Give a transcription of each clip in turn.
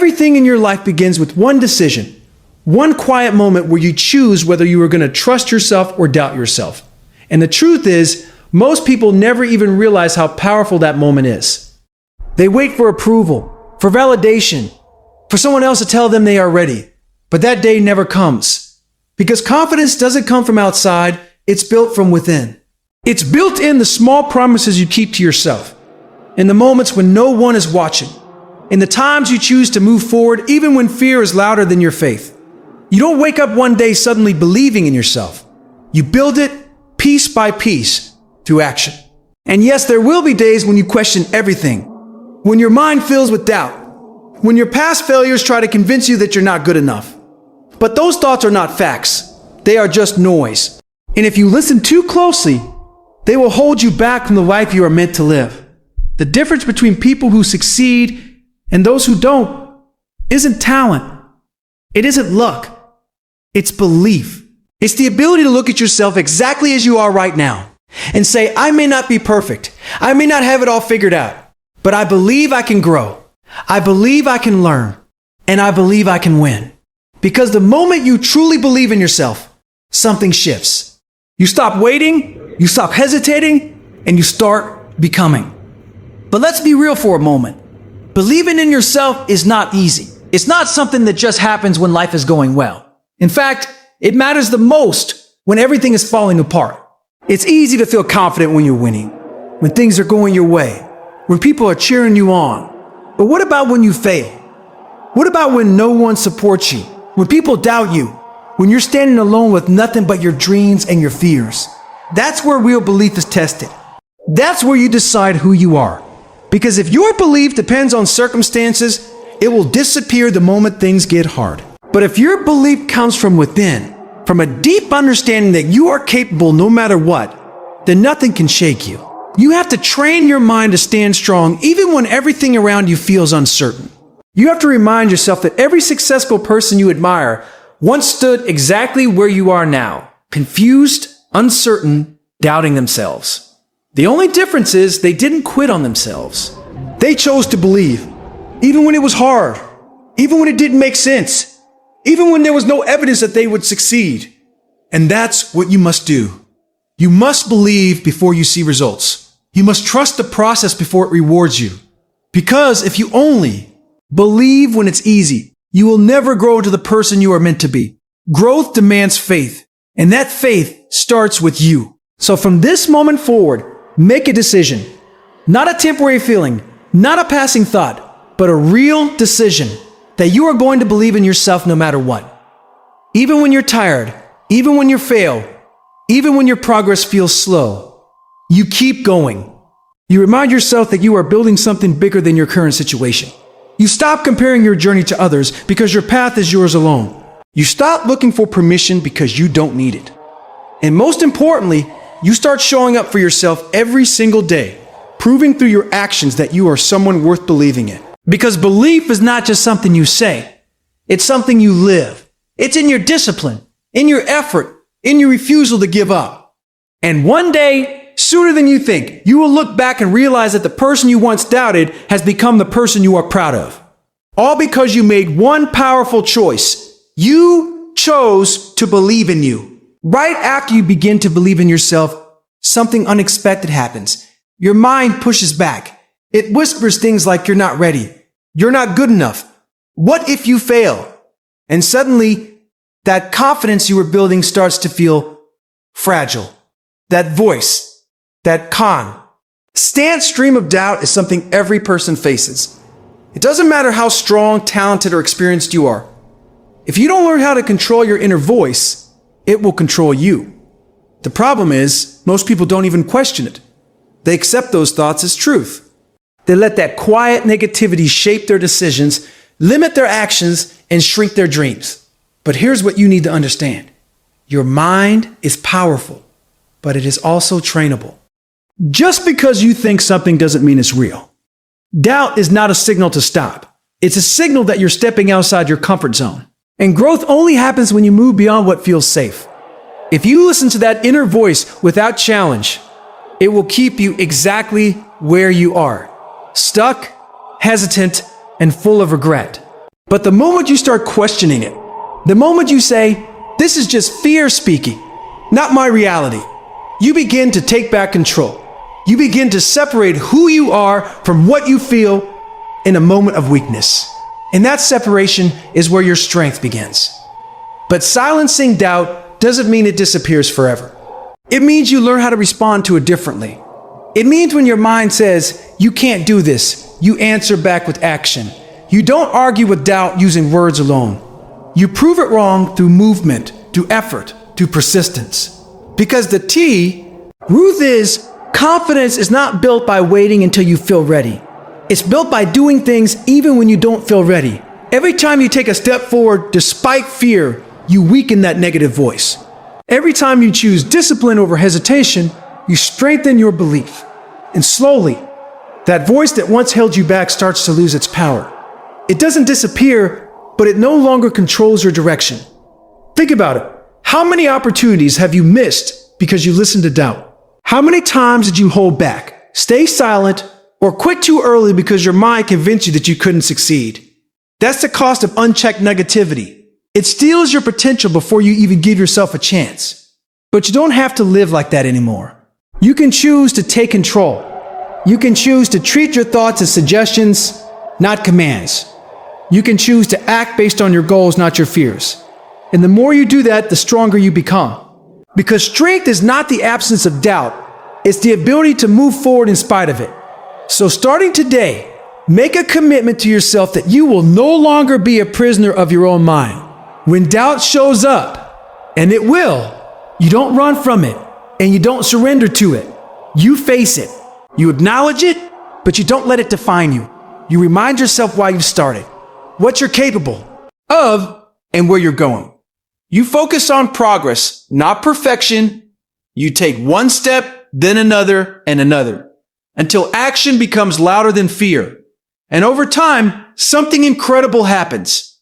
Everything in your life begins with one decision, one quiet moment where you choose whether you are going to trust yourself or doubt yourself. And the truth is, most people never even realize how powerful that moment is. They wait for approval, for validation, for someone else to tell them they are ready. But that day never comes. Because confidence doesn't come from outside, it's built from within. It's built in the small promises you keep to yourself, in the moments when no one is watching, in the times you choose to move forward even when fear is louder than your faith. You don't wake up one day suddenly believing in yourself. You build it piece by piece through action. And yes, there will be days when you question everything, when your mind fills with doubt, when your past failures try to convince you that you're not good enough. But those thoughts are not facts. They are just noise. And if you listen too closely, they will hold you back from the life you are meant to live. The difference between people who succeed and those who don't isn't talent. It isn't luck. It's belief. It's the ability to look at yourself exactly as you are right now and say, I may not be perfect. I may not have it all figured out, but I believe I can grow. I believe I can learn. And I believe I can win. Because the moment you truly believe in yourself, something shifts. You stop waiting, you stop hesitating, and you start becoming. But let's be real for a moment. Believing in yourself is not easy. It's not something that just happens when life is going well. In fact, it matters the most when everything is falling apart. It's easy to feel confident when you're winning, when things are going your way, when people are cheering you on. But what about when you fail? What about when no one supports you? When people doubt you? When you're standing alone with nothing but your dreams and your fears? That's where real belief is tested. That's where you decide who you are. Because if your belief depends on circumstances, it will disappear the moment things get hard. But if your belief comes from within, from a deep understanding that you are capable no matter what, then nothing can shake you. You have to train your mind to stand strong even when everything around you feels uncertain. You have to remind yourself that every successful person you admire once stood exactly where you are now, confused, uncertain, doubting themselves. The only difference is they didn't quit on themselves. They chose to believe, even when it was hard, even when it didn't make sense, even when there was no evidence that they would succeed. And that's what you must do. You must believe before you see results. You must trust the process before it rewards you. Because if you only believe when it's easy, you will never grow to the person you are meant to be. Growth demands faith, and that faith starts with you. So from this moment forward, make a decision. Not a temporary feeling, not a passing thought, but a real decision that you are going to believe in yourself no matter what. Even when you're tired, even when you fail, even when your progress feels slow, you keep going. You remind yourself that you are building something bigger than your current situation. You stop comparing your journey to others because your path is yours alone. You stop looking for permission because you don't need it. And most importantly, you start showing up for yourself every single day, proving through your actions that you are someone worth believing in. Because belief is not just something you say. It's something you live. It's in your discipline, in your effort, in your refusal to give up. And one day, sooner than you think, you will look back and realize that the person you once doubted has become the person you are proud of. All because you made one powerful choice. You chose to believe in you. Right after you begin to believe in yourself, something unexpected happens. Your mind pushes back. It whispers things like you're not ready. You're not good enough. What if you fail? And suddenly, that confidence you were building starts to feel fragile. That voice, that constant stream of doubt is something every person faces. It doesn't matter how strong, talented, or experienced you are. If you don't learn how to control your inner voice, it will control you. The problem is, most people don't even question it. They accept those thoughts as truth. They let that quiet negativity shape their decisions, limit their actions, and shrink their dreams. But here's what you need to understand. Your mind is powerful, but it is also trainable. Just because you think something doesn't mean it's real. Doubt is not a signal to stop. It's a signal that you're stepping outside your comfort zone. And growth only happens when you move beyond what feels safe. If you listen to that inner voice without challenge, it will keep you exactly where you are. Stuck, hesitant, and full of regret. But the moment you start questioning it, the moment you say, this is just fear speaking, not my reality, you begin to take back control. You begin to separate who you are from what you feel in a moment of weakness. And that separation is where your strength begins. But silencing doubt doesn't mean it disappears forever. It means you learn how to respond to it differently. It means when your mind says, you can't do this, you answer back with action. You don't argue with doubt using words alone. You prove it wrong through movement, through effort, through persistence. Because the T, Ruth, is confidence is not built by waiting until you feel ready. It's built by doing things even when you don't feel ready. Every time you take a step forward despite fear, you weaken that negative voice. Every time you choose discipline over hesitation, you strengthen your belief. And slowly, that voice that once held you back starts to lose its power. It doesn't disappear, but it no longer controls your direction. Think about it. How many opportunities have you missed because you listened to doubt? How many times did you hold back, stay silent, or quit too early because your mind convinced you that you couldn't succeed? That's the cost of unchecked negativity. It steals your potential before you even give yourself a chance. But you don't have to live like that anymore. You can choose to take control. You can choose to treat your thoughts as suggestions, not commands. You can choose to act based on your goals, not your fears. And the more you do that, the stronger you become. Because strength is not the absence of doubt. It's the ability to move forward in spite of it. So starting today, make a commitment to yourself that you will no longer be a prisoner of your own mind. When doubt shows up, and it will, you don't run from it, and you don't surrender to it. You face it. You acknowledge it, but you don't let it define you. You remind yourself why you started, what you're capable of, and where you're going. You focus on progress, not perfection. You take one step, then another, and another, until action becomes louder than fear. And over time, something incredible happens.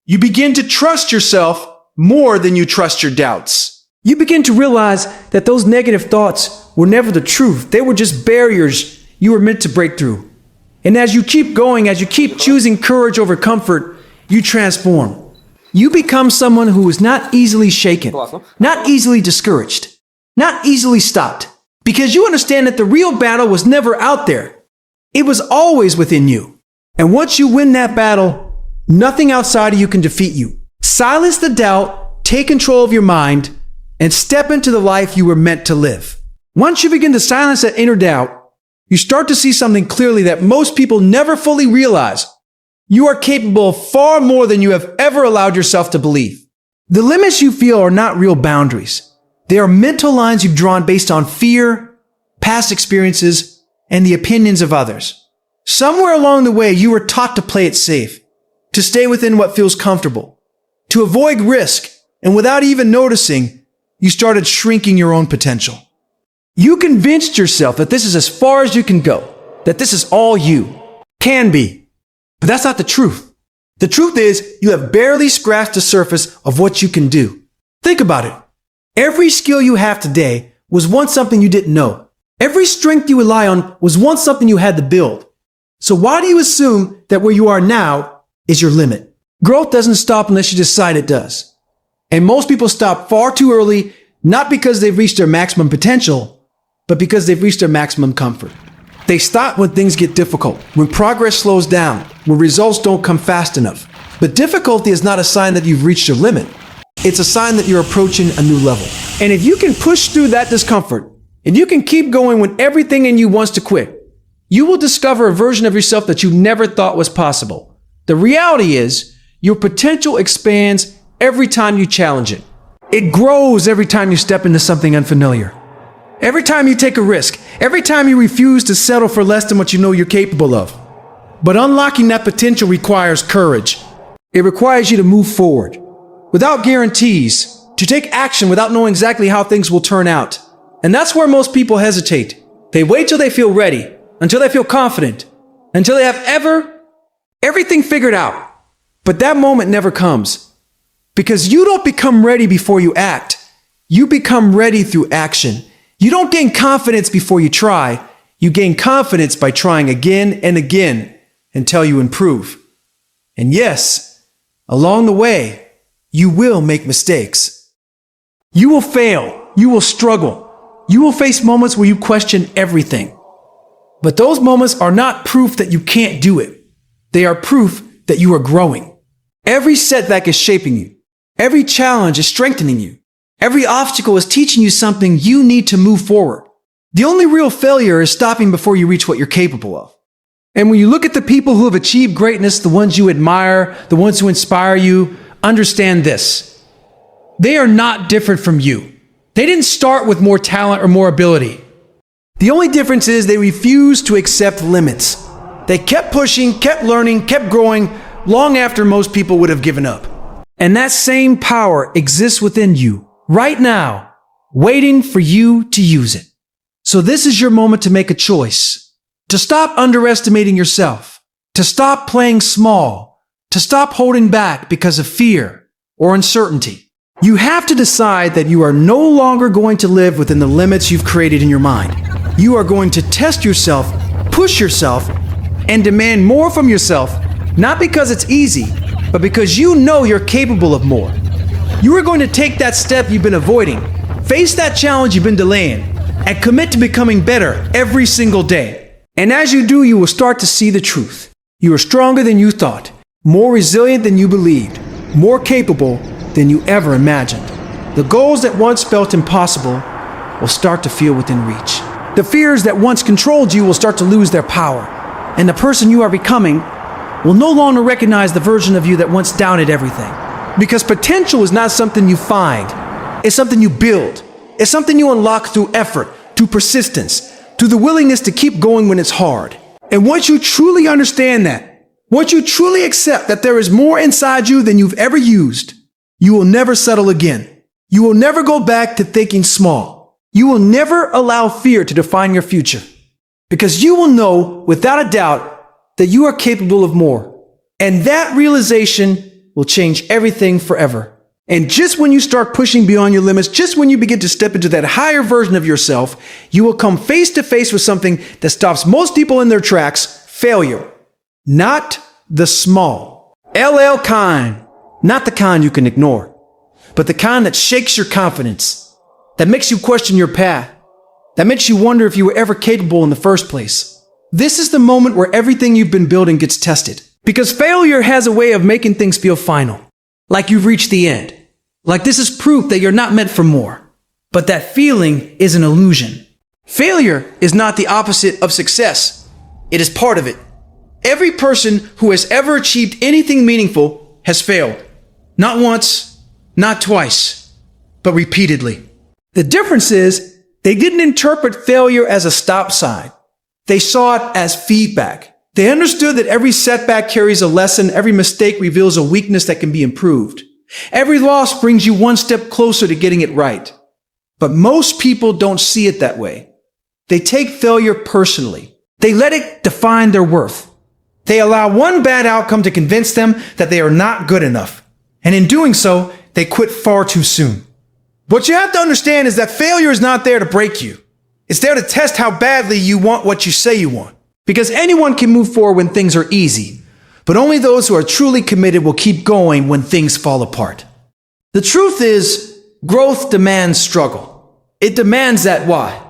You begin to trust yourself more than you trust your doubts. You begin to realize that those negative thoughts were never the truth. They were just barriers you were meant to break through. And as you keep going, as you keep choosing courage over comfort, you transform. You become someone who is not easily shaken, not easily discouraged, not easily stopped. Because you understand that the real battle was never out there. It was always within you. And once you win that battle, nothing outside of you can defeat you. Silence the doubt, take control of your mind, and step into the life you were meant to live. Once you begin to silence that inner doubt, you start to see something clearly that most people never fully realize. You are capable of far more than you have ever allowed yourself to believe. The limits you feel are not real boundaries. They are mental lines you've drawn based on fear, past experiences, and the opinions of others. Somewhere along the way, you were taught to play it safe, to stay within what feels comfortable, to avoid risk, and without even noticing, you started shrinking your own potential. You convinced yourself that this is as far as you can go, that this is all you can be. But that's not the truth. The truth is, you have barely scratched the surface of what you can do. Think about it. Every skill you have today was once something you didn't know. Every strength you rely on was once something you had to build. So why do you assume that where you are now is your limit? Growth doesn't stop unless you decide it does. And most people stop far too early, not because they've reached their maximum potential, but because they've reached their maximum comfort. They stop when things get difficult, when progress slows down, when results don't come fast enough. But difficulty is not a sign that you've reached your limit. It's a sign that you're approaching a new level. And if you can push through that discomfort, and you can keep going when everything in you wants to quit, you will discover a version of yourself that you never thought was possible. The reality is, your potential expands every time you challenge it. It grows every time you step into something unfamiliar. Every time you take a risk, every time you refuse to settle for less than what you know you're capable of. But unlocking that potential requires courage. It requires you to move forward, without guarantees, to take action without knowing exactly how things will turn out. And that's where most people hesitate. They wait till they feel ready, until they feel confident, until they have everything figured out. But that moment never comes. Because you don't become ready before you act. You become ready through action. You don't gain confidence before you try. You gain confidence by trying again and again until you improve. And yes, Along the way, you will make mistakes. You will fail. You will struggle. You will face moments where you question everything. But those moments are not proof that you can't do it. They are proof that you are growing. Every setback is shaping you. Every challenge is strengthening you. Every obstacle is teaching you something you need to move forward. The only real failure is stopping before you reach what you're capable of. And when you look at the people who have achieved greatness, the ones you admire, the ones who inspire you, understand this. They are not different from you. They didn't start with more talent or more ability. The only difference is they refused to accept limits. They kept pushing, kept learning, kept growing long after most people would have given up. And that same power exists within you right now, waiting for you to use it. So this is your moment to make a choice, to stop underestimating yourself, to stop playing small, to stop holding back because of fear or uncertainty. You have to decide that you are no longer going to live within the limits you've created in your mind. You are going to test yourself, push yourself, and demand more from yourself, not because it's easy, but because you know you're capable of more. You are going to take that step you've been avoiding, face that challenge you've been delaying, and commit to becoming better every single day. And as you do, you will start to see the truth. You are stronger than you thought, more resilient than you believed, more capable than you ever imagined. The goals that once felt impossible will start to feel within reach. The fears that once controlled you will start to lose their power. And the person you are becoming will no longer recognize the version of you that once doubted everything. Because potential is not something you find. It's something you build. It's something you unlock through effort, through persistence, through the willingness to keep going when it's hard. And once you truly understand that, once you truly accept that there is more inside you than you've ever used, you will never settle again. You will never go back to thinking small. You will never allow fear to define your future. Because you will know, without a doubt, that you are capable of more. And that realization will change everything forever. And just when you start pushing beyond your limits, just when you begin to step into that higher version of yourself, you will come face to face with something that stops most people in their tracks: failure. Not the small, LL kind. Not the kind you can ignore, but the kind that shakes your confidence, that makes you question your path, that makes you wonder if you were ever capable in the first place. This is the moment where everything you've been building gets tested. Because failure has a way of making things feel final, like you've reached the end, like this is proof that you're not meant for more. But that feeling is an illusion. Failure is not the opposite of success. It is part of it. Every person who has ever achieved anything meaningful has failed. Not once, not twice, but repeatedly. The difference is they didn't interpret failure as a stop sign. They saw it as feedback. They understood that every setback carries a lesson. Every mistake reveals a weakness that can be improved. Every loss brings you one step closer to getting it right. But most people don't see it that way. They take failure personally. They let it define their worth. They allow one bad outcome to convince them that they are not good enough. And in doing so, they quit far too soon. What you have to understand is that failure is not there to break you. It's there to test how badly you want what you say you want. Because anyone can move forward when things are easy, but only those who are truly committed will keep going when things fall apart. The truth is, growth demands struggle. It demands that why.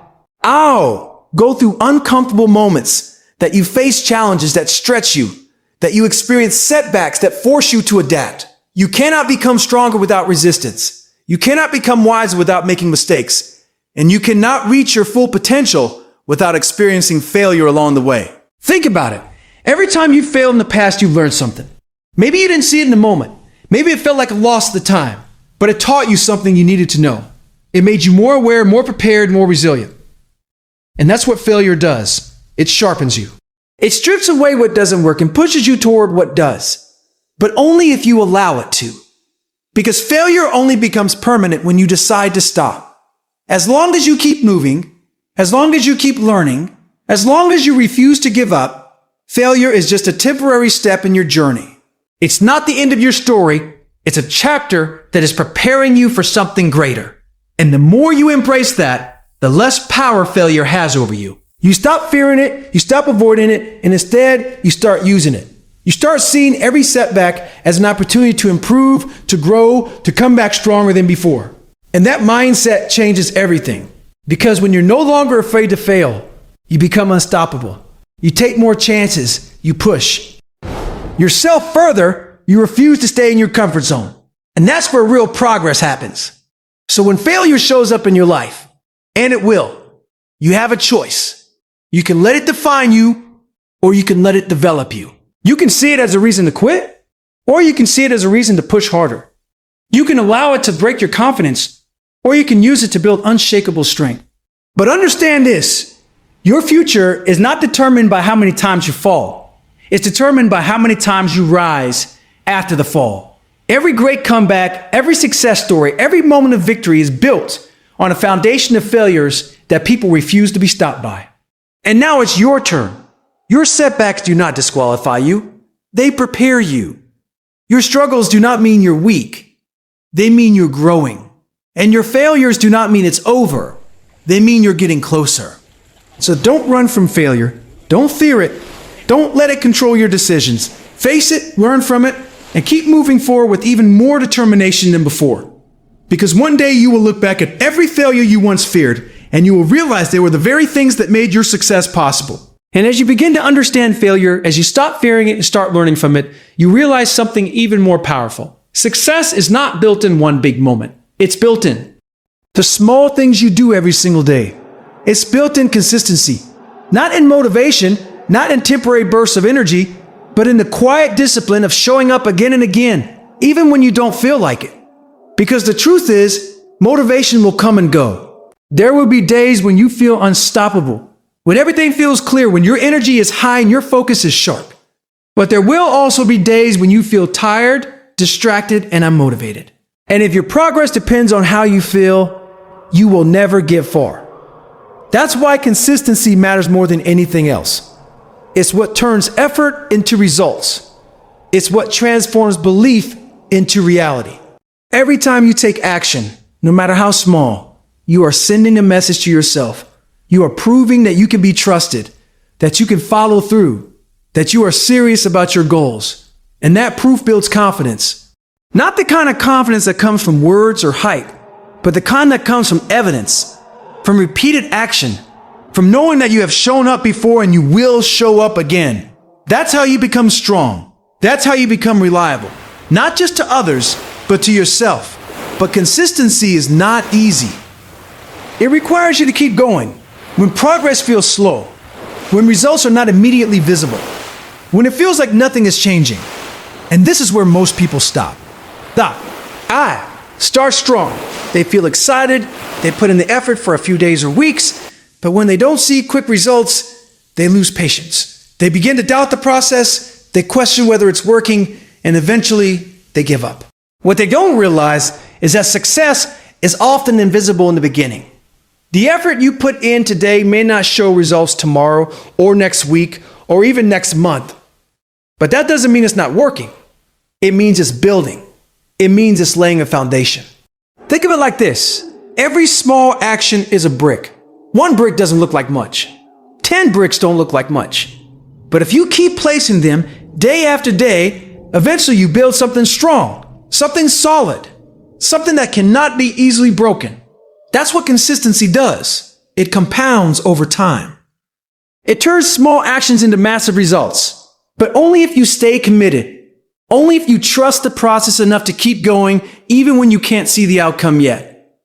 Go through uncomfortable moments, that you face challenges that stretch you, that you experience setbacks that force you to adapt. You cannot become stronger without resistance. You cannot become wiser without making mistakes. And you cannot reach your full potential without experiencing failure along the way. Think about it. Every time you failed in the past, you've learned something. Maybe you didn't see it in the moment. Maybe it felt like a loss at the time, but it taught you something you needed to know. It made you more aware, more prepared, more resilient. And that's what failure does. It sharpens you. It strips away what doesn't work and pushes you toward what does. But only if you allow it to. Because failure only becomes permanent when you decide to stop. As long as you keep moving, as long as you keep learning, as long as you refuse to give up, failure is just a temporary step in your journey. It's not the end of your story. It's a chapter that is preparing you for something greater. And the more you embrace that, the less power failure has over you. You stop fearing it, you stop avoiding it, and instead you start using it. You start seeing every setback as an opportunity to improve, to grow, to come back stronger than before. And that mindset changes everything. Because when you're no longer afraid to fail, you become unstoppable. You take more chances, you push yourself further, you refuse to stay in your comfort zone. And that's where real progress happens. So when failure shows up in your life, and it will, you have a choice. You can let it define you, or you can let it develop you. You can see it as a reason to quit, or you can see it as a reason to push harder. You can allow it to break your confidence, or you can use it to build unshakable strength. But understand this, your future is not determined by how many times you fall. It's determined by how many times you rise after the fall. Every great comeback, every success story, every moment of victory is built on a foundation of failures that people refuse to be stopped by. And now it's your turn. Your setbacks do not disqualify you. They prepare you. Your struggles do not mean you're weak. They mean you're growing. And your failures do not mean it's over. They mean you're getting closer. So don't run from failure. Don't fear it. Don't let it control your decisions. Face it, learn from it, and keep moving forward with even more determination than before. Because one day you will look back at every failure you once feared, and you will realize they were the very things that made your success possible. And as you begin to understand failure, as you stop fearing it and start learning from it, you realize something even more powerful. Success is not built in one big moment. It's built in the small things you do every single day. It's built in consistency, not in motivation, not in temporary bursts of energy, but in the quiet discipline of showing up again and again, even when you don't feel like it. Because the truth is, motivation will come and go. There will be days when you feel unstoppable, when everything feels clear, when your energy is high and your focus is sharp. But there will also be days when you feel tired, distracted, and unmotivated. And if your progress depends on how you feel, you will never get far. That's why consistency matters more than anything else. It's what turns effort into results. It's what transforms belief into reality. Every time you take action, no matter how small, you are sending a message to yourself. You are proving that you can be trusted, that you can follow through, that you are serious about your goals. And that proof builds confidence. Not the kind of confidence that comes from words or hype, but the kind that comes from evidence, from repeated action, from knowing that you have shown up before and you will show up again. That's how you become strong. That's how you become reliable. Not just to others, but to yourself. But consistency is not easy. It requires you to keep going when progress feels slow, when results are not immediately visible, when it feels like nothing is changing. And this is where most people stop. Start strong. They feel excited, they put in the effort for a few days or weeks, but when they don't see quick results, they lose patience. They begin to doubt the process, they question whether it's working, and eventually they give up. What they don't realize is that success is often invisible in the beginning. The effort you put in today may not show results tomorrow or next week or even next month. But that doesn't mean it's not working. It means it's building. It means it's laying a foundation. Think of it like this. Every small action is a brick. One brick doesn't look like much. 10 bricks don't look like much. But if you keep placing them day after day, eventually you build something strong, something solid, something that cannot be easily broken. That's what consistency does. It compounds over time. It turns small actions into massive results, but only if you stay committed. Only if you trust the process enough to keep going, even when you can't see the outcome yet.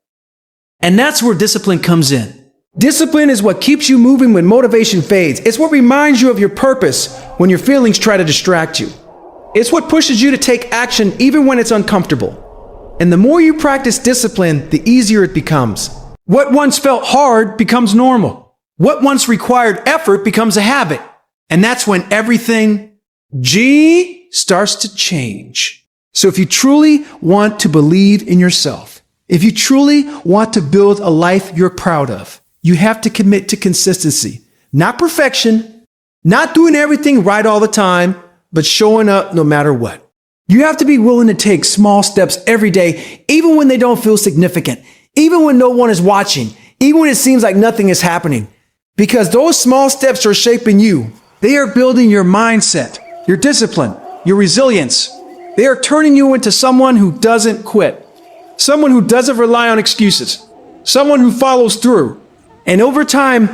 And that's where discipline comes in. Discipline is what keeps you moving when motivation fades. It's what reminds you of your purpose when your feelings try to distract you. It's what pushes you to take action even when it's uncomfortable. And the more you practice discipline, the easier it becomes. What once felt hard becomes normal. What once required effort becomes a habit. And that's when everything starts to change. So if you truly want to believe in yourself, if you truly want to build a life you're proud of, you have to commit to consistency. Not perfection, not doing everything right all the time, but showing up no matter what. You have to be willing to take small steps every day, even when they don't feel significant, even when no one is watching, even when it seems like nothing is happening. Because those small steps are shaping you. They are building your mindset. your discipline, your resilience. They are turning you into someone who doesn't quit, someone who doesn't rely on excuses, someone who follows through. And over time,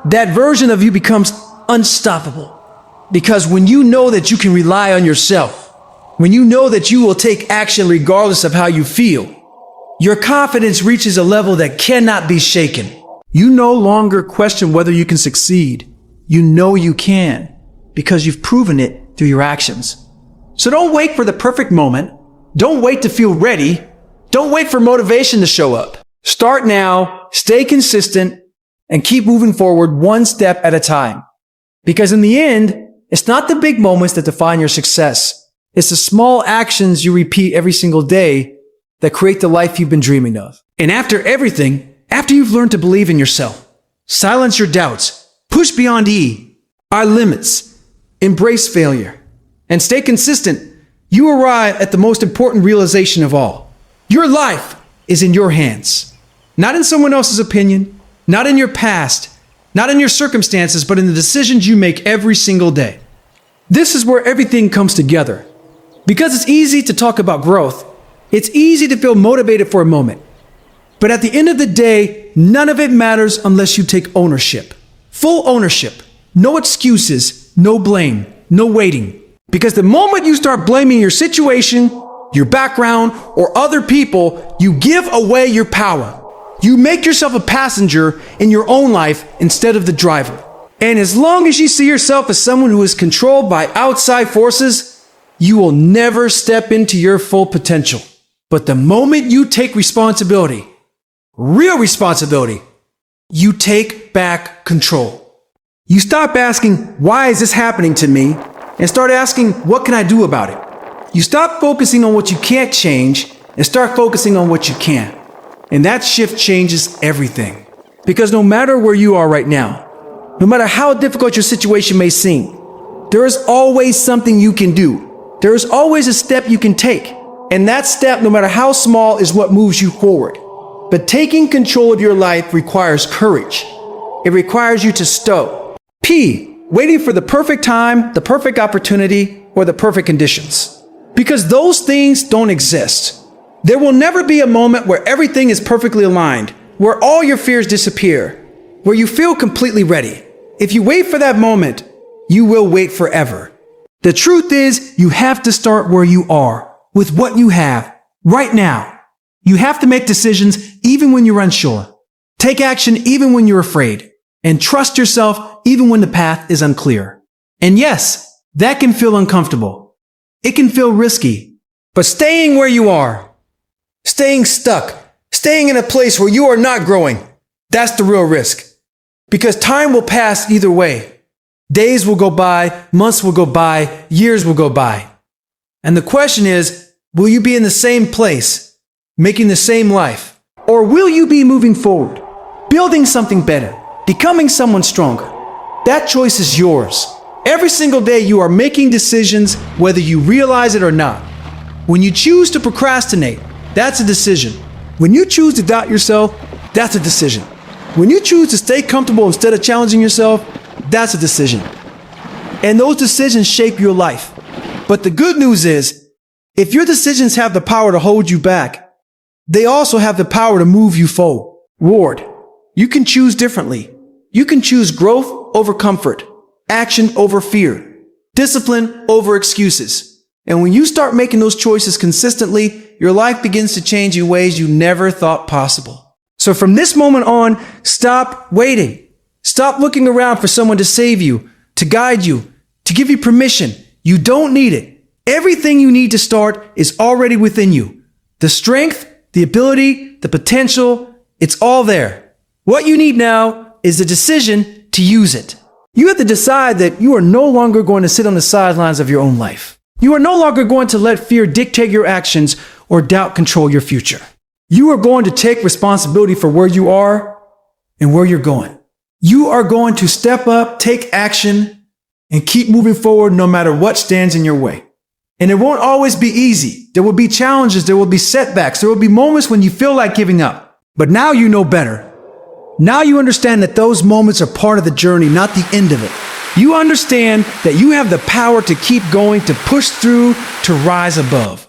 that version of you becomes unstoppable. Because when you know that you can rely on yourself, when you know that you will take action regardless of how you feel, your confidence reaches a level that cannot be shaken. You no longer question whether you can succeed. You know you can, because you've proven it through your actions. So don't wait for the perfect moment. Don't wait to feel ready. Don't wait for motivation to show up. Start now, stay consistent, and keep moving forward one step at a time. Because in the end, it's not the big moments that define your success. It's the small actions you repeat every single day that create the life you've been dreaming of. And after everything, after you've learned to believe in yourself, silence your doubts, push beyond our limits, embrace failure, and stay consistent, you arrive at the most important realization of all. Your life is in your hands. Not in someone else's opinion, not in your past, not in your circumstances, but in the decisions you make every single day. This is where everything comes together. Because it's easy to talk about growth, it's easy to feel motivated for a moment. But at the end of the day, none of it matters unless you take ownership. Full ownership. No excuses, no blame, no waiting. Because the moment you start blaming your situation, your background, or other people, you give away your power. You make yourself a passenger in your own life instead of the driver. And as long as you see yourself as someone who is controlled by outside forces, you will never step into your full potential. But the moment you take responsibility, real responsibility, you take back control. You stop asking, why is this happening to me? And start asking, what can I do about it? You stop focusing on what you can't change and start focusing on what you can. And that shift changes everything. Because no matter where you are right now, no matter how difficult your situation may seem, there is always something you can do. There is always a step you can take. And that step, no matter how small, is what moves you forward. But taking control of your life requires courage. It requires you to stop. Waiting for the perfect time, the perfect opportunity, or the perfect conditions. Because those things don't exist. There will never be a moment where everything is perfectly aligned, where all your fears disappear, where you feel completely ready. If you wait for that moment, you will wait forever. The truth is, you have to start where you are, with what you have, right now. You have to make decisions even when you're unsure. Take action even when you're afraid. And trust yourself even when the path is unclear. And yes, that can feel uncomfortable. It can feel risky. But staying where you are, staying stuck, staying in a place where you are not growing, that's the real risk. Because time will pass either way. Days will go by, months will go by, years will go by. And the question is, will you be in the same place, making the same life? Or will you be moving forward, building something better, becoming someone stronger? That choice is yours. Every single day you are making decisions whether you realize it or not. When you choose to procrastinate, that's a decision. When you choose to doubt yourself, that's a decision. When you choose to stay comfortable instead of challenging yourself, that's a decision. And those decisions shape your life. But the good news is, if your decisions have the power to hold you back, they also have the power to move you forward. You can choose differently. You can choose growth over comfort, action over fear, discipline over excuses. And when you start making those choices consistently, your life begins to change in ways you never thought possible. So from this moment on, stop waiting. Stop looking around for someone to save you, to guide you, to give you permission. You don't need it. Everything you need to start is already within you. The strength, the ability, the potential, it's all there. What you need now is the decision to use it. You have to decide that you are no longer going to sit on the sidelines of your own life. You are no longer going to let fear dictate your actions or doubt control your future. You are going to take responsibility for where you are and where you're going. You are going to step up, take action, and keep moving forward no matter what stands in your way. And it won't always be easy. There will be challenges, there will be setbacks, there will be moments when you feel like giving up. But now you know better. Now you understand that those moments are part of the journey, not the end of it. You understand that you have the power to keep going, to push through, to rise above.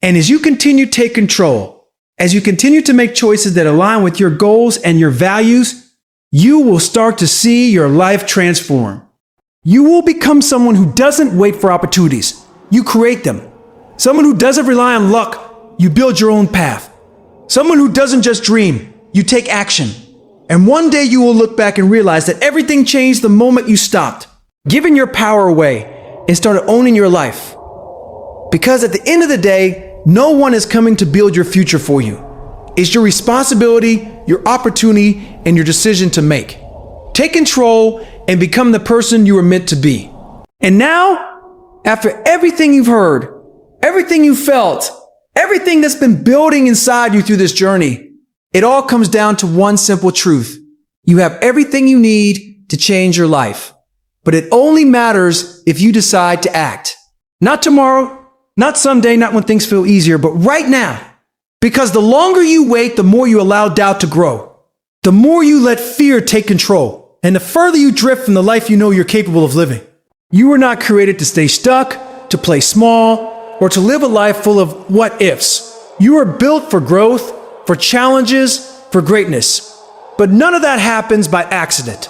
And as you continue to take control, as you continue to make choices that align with your goals and your values, you will start to see your life transform. You will become someone who doesn't wait for opportunities. You create them. Someone who doesn't rely on luck. You build your own path. Someone who doesn't just dream. You take action. And one day you will look back and realize that everything changed the moment you stopped, giving your power away, and started owning your life. Because at the end of the day, no one is coming to build your future for you. It's your responsibility, your opportunity, and your decision to make. Take control and become the person you were meant to be. And now, after everything you've heard, everything you felt, everything that's been building inside you through this journey, it all comes down to one simple truth. You have everything you need to change your life. But it only matters if you decide to act. Not tomorrow, not someday, not when things feel easier, but right now. Because the longer you wait, the more you allow doubt to grow. The more you let fear take control. And the further you drift from the life you know you're capable of living. You were not created to stay stuck, to play small, or to live a life full of what ifs. You are built for growth, for challenges, for greatness. But none of that happens by accident.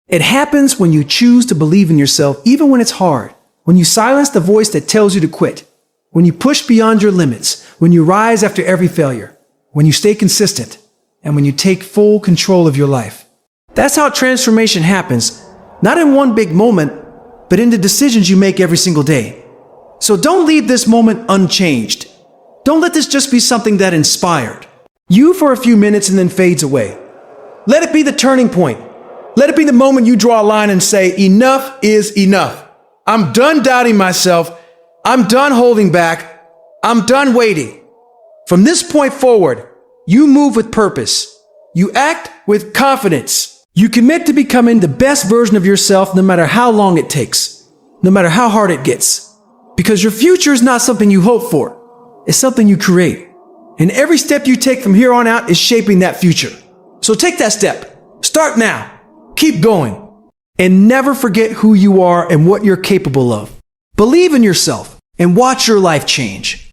It happens when you choose to believe in yourself even when it's hard, when you silence the voice that tells you to quit, when you push beyond your limits, when you rise after every failure, when you stay consistent, and when you take full control of your life. That's how transformation happens, not in one big moment, but in the decisions you make every single day. So don't leave this moment unchanged. Don't let this just be something that inspired you for a few minutes and then fades away. Let it be the turning point. Let it be the moment you draw a line and say, enough is enough. I'm done doubting myself. I'm done holding back. I'm done waiting. From this point forward, you move with purpose. You act with confidence. You commit to becoming the best version of yourself no matter how long it takes, no matter how hard it gets. Because your future is not something you hope for. It's something you create. And every step you take from here on out is shaping that future. So take that step. Start now. Keep going. And never forget who you are and what you're capable of. Believe in yourself and watch your life change.